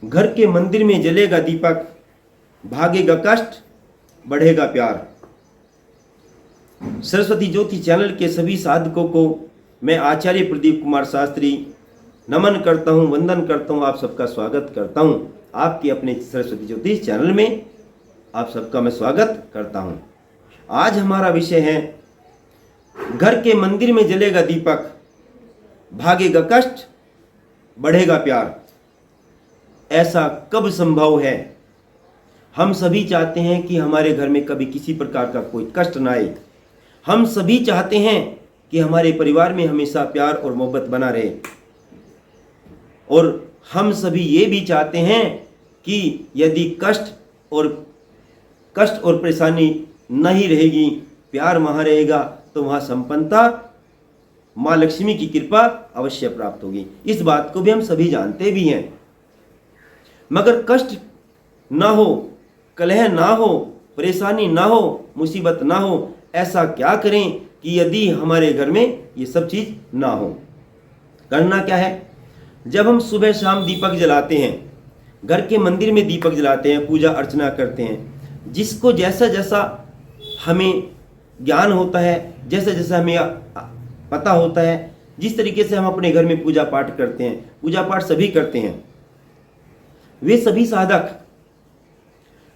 घर के मंदिर में जलेगा दीपक, भागेगा कष्ट, बढ़ेगा प्यार। सरस्वती ज्योति चैनल के सभी साधकों को मैं आचार्य प्रदीप कुमार शास्त्री नमन करता हूं, वंदन करता हूं, आप सबका स्वागत करता हूं। आपके अपने सरस्वती ज्योति चैनल में आप सबका मैं स्वागत करता हूं। आज हमारा विषय है घर के मंदिर में जलेगा दीपक, भागेगा कष्ट, बढ़ेगा प्यार। ऐसा कब संभव है? हम सभी चाहते हैं कि हमारे घर में कभी किसी प्रकार का कोई कष्ट ना आए। हम सभी चाहते हैं कि हमारे परिवार में हमेशा प्यार और मोहब्बत बना रहे, और हम सभी ये भी चाहते हैं कि यदि कष्ट और परेशानी नहीं रहेगी, प्यार वहाँ रहेगा, तो वहाँ संपन्नता, माँ लक्ष्मी की कृपा अवश्य प्राप्त होगी। इस बात को भी हम सभी जानते भी हैं। मगर कष्ट ना हो, कलह ना हो, परेशानी ना हो, मुसीबत ना हो, ऐसा क्या करें कि यदि हमारे घर में ये सब चीज़ ना हो? करना क्या है? जब हम सुबह शाम दीपक जलाते हैं, घर के मंदिर में दीपक जलाते हैं, पूजा अर्चना करते हैं, जिसको जैसा जैसा हमें ज्ञान होता है, जैसा जैसा हमें पता होता है, जिस तरीके से हम अपने घर में पूजा पाठ करते हैं, पूजा पाठ सभी करते हैं, वे सभी साधक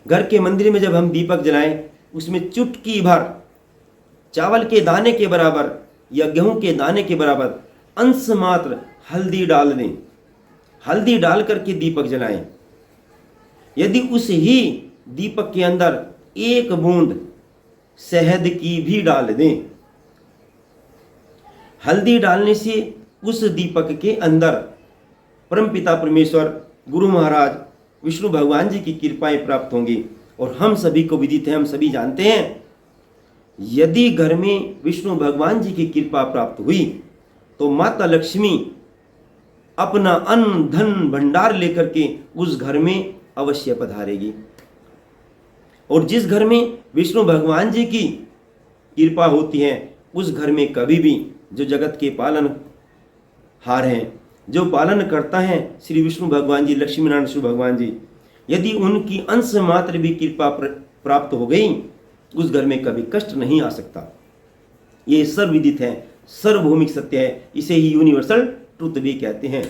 घर के मंदिर में जब हम दीपक जलाएं, उसमें चुटकी भर चावल के दाने के बराबर या गेहूं के दाने के बराबर अंश मात्र हल्दी डाल दें। हल्दी डाल करके दीपक जलाएं। यदि उस ही दीपक के अंदर एक बूंद शहद की भी डाल दें, हल्दी डालने से उस दीपक के अंदर परमपिता परमेश्वर, गुरु महाराज, विष्णु भगवान जी की कृपाएं प्राप्त होंगी। और हम सभी को विदित है, हम सभी जानते हैं, यदि घर में विष्णु भगवान जी की कृपा प्राप्त हुई तो माता लक्ष्मी अपना अन्न धन भंडार लेकर के उस घर में अवश्य पधारेगी। और जिस घर में विष्णु भगवान जी की कृपा होती है, उस घर में कभी भी जो जगत के पालनहार हैं, जो पालन करता है श्री विष्णु भगवान जी, लक्ष्मी नारायण विष्णु भगवान जी, यदि उनकी अंश मात्र भी कृपा प्राप्त हो गई, उस घर में कभी कष्ट नहीं आ सकता। ये सर्वविदित है, सर्वभौमिक सत्य है। इसे ही यूनिवर्सल ट्रुथ भी कहते हैं।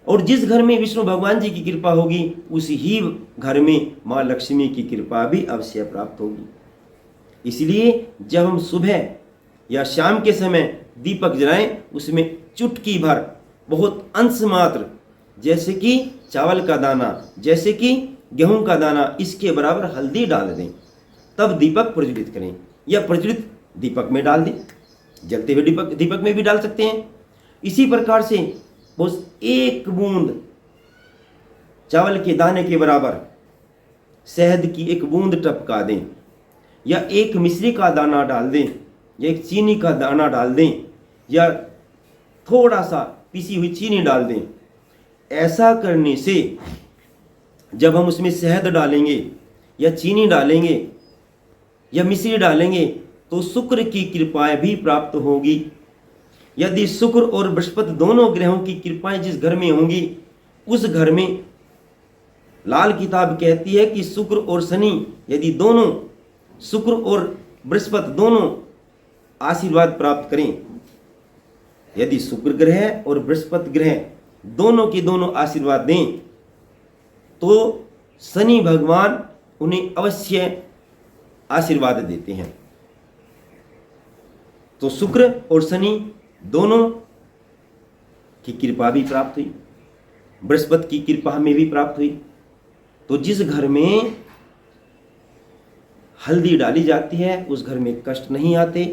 और जिस घर में विष्णु भगवान जी की कृपा होगी, उस ही घर में माँ लक्ष्मी की कृपा भी अवश्य प्राप्त होगी। इसलिए जब हम सुबह या शाम के समय दीपक जलाएं, उसमें चुटकी भर, बहुत अंश मात्र, जैसे कि चावल का दाना, जैसे कि गेहूं का दाना, इसके बराबर हल्दी डाल दें। तब दीपक प्रज्वलित करें, या प्रज्वलित दीपक में डाल दें, जलते हुए दीपक में भी डाल सकते हैं। इसी प्रकार से बस एक बूंद चावल के दाने के बराबर शहद की एक बूंद टपका दें, या एक मिश्री का दाना डाल दें, या एक चीनी का दाना डाल दें, या थोड़ा सा पिसी हुई चीनी डाल दें। ऐसा करने से जब हम उसमें शहद डालेंगे, या चीनी डालेंगे, या मिश्री डालेंगे, तो शुक्र की कृपाएं भी प्राप्त होगी। यदि शुक्र और बृहस्पति दोनों ग्रहों की कृपाएं जिस घर में होंगी, उस घर में लाल किताब कहती है कि शुक्र और शनि, यदि दोनों, शुक्र और बृहस्पति दोनों आशीर्वाद प्राप्त करें, यदि शुक्र ग्रह और बृहस्पति ग्रह दोनों के दोनों आशीर्वाद दें, तो शनि भगवान उन्हें अवश्य आशीर्वाद देते हैं। तो शुक्र और शनि दोनों की कृपा भी प्राप्त हुई, बृहस्पति की कृपा हमें भी प्राप्त हुई। तो जिस घर में हल्दी डाली जाती है, उस घर में कष्ट नहीं आते।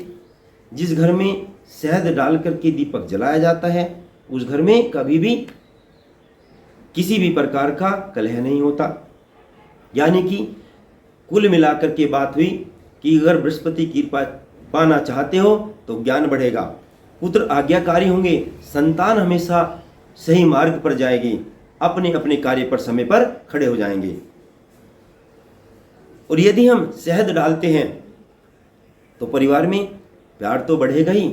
जिस घर में शहद डाल करके दीपक जलाया जाता है, उस घर में कभी भी किसी भी प्रकार का कलह नहीं होता। यानी कि कुल मिलाकर के बात हुई कि अगर बृहस्पति की कृपा पाना चाहते हो तो ज्ञान बढ़ेगा, पुत्र आज्ञाकारी होंगे, संतान हमेशा सही मार्ग पर जाएगी, अपने अपने कार्य पर समय पर खड़े हो जाएंगे। और यदि हम शहद डालते हैं तो परिवार में प्यार तो बढ़ेगा ही,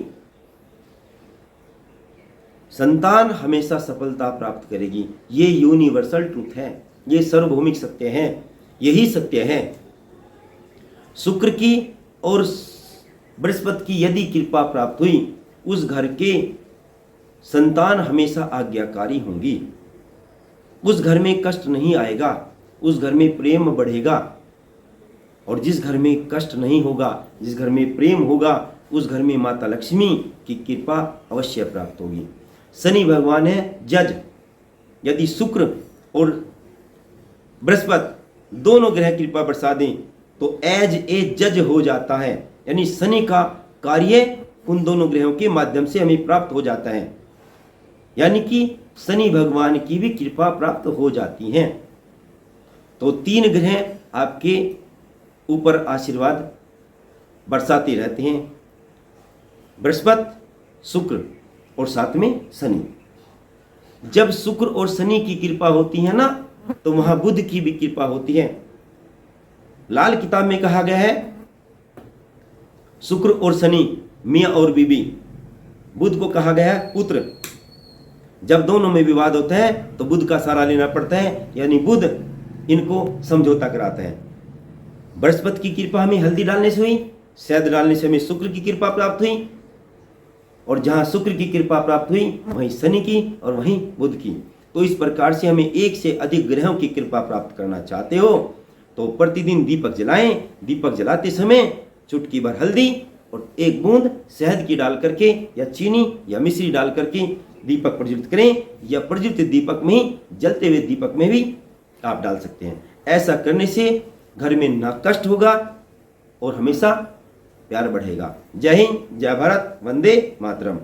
संतान हमेशा सफलता प्राप्त करेगी। ये यूनिवर्सल ट्रूथ है, ये सार्वभौमिक सत्य है, यही सत्य है। शुक्र की और बृहस्पति की यदि कृपा प्राप्त हुई, उस घर के संतान हमेशा आज्ञाकारी होंगी, उस घर में कष्ट नहीं आएगा, उस घर में प्रेम बढ़ेगा। और जिस घर में कष्ट नहीं होगा, जिस घर में प्रेम होगा, उस घर में माता लक्ष्मी की कृपा अवश्य प्राप्त होगी। शनि भगवान है जज। यदि शुक्र और बृहस्पति दोनों ग्रह कृपा बरसा दें तो एज ए जज हो जाता है, यानी शनि का कार्य उन दोनों ग्रहों के माध्यम से हमें प्राप्त हो जाता है, यानी कि शनि भगवान की भी कृपा प्राप्त हो जाती है। तो 3 ग्रह आपके ऊपर आशीर्वाद बरसाते रहते हैं, बृहस्पति, शुक्र और साथ में शनि। जब शुक्र और शनि की कृपा होती है ना, तो वहां बुध की भी कृपा होती है। लाल किताब में कहा गया है शुक्र और शनि मियां और बीबी, बुध को कहा गया है पुत्र। जब दोनों में विवाद होता है तो बुध का सहारा लेना पड़ता है, यानी बुध इनको समझौता कराता है। बृहस्पति की कृपा हमें हल्दी डालने से हुई, शहद डालने से हमें शुक्र की कृपा प्राप्त हुई, और जहां शुक्र की कृपा प्राप्त हुई वहीं शनि की और वहीं बुध की। तो इस प्रकार से हमें एक से अधिक ग्रहों की कृपा प्राप्त करना चाहते हो तो प्रतिदिन दीपक जलाएं। दीपक जलाते समय चुटकी भर हल्दी और 1 बूंद शहद की डाल करके या चीनी या मिश्री डाल करके दीपक प्रज्वलित करें, या प्रज्वलित दीपक में ही जलते हुए दीपक में भी आप डाल सकते हैं। ऐसा करने से घर में ना कष्ट होगा और हमेशा प्यार बढ़ेगा। जय हिंद, जय भारत, वंदे मातरम।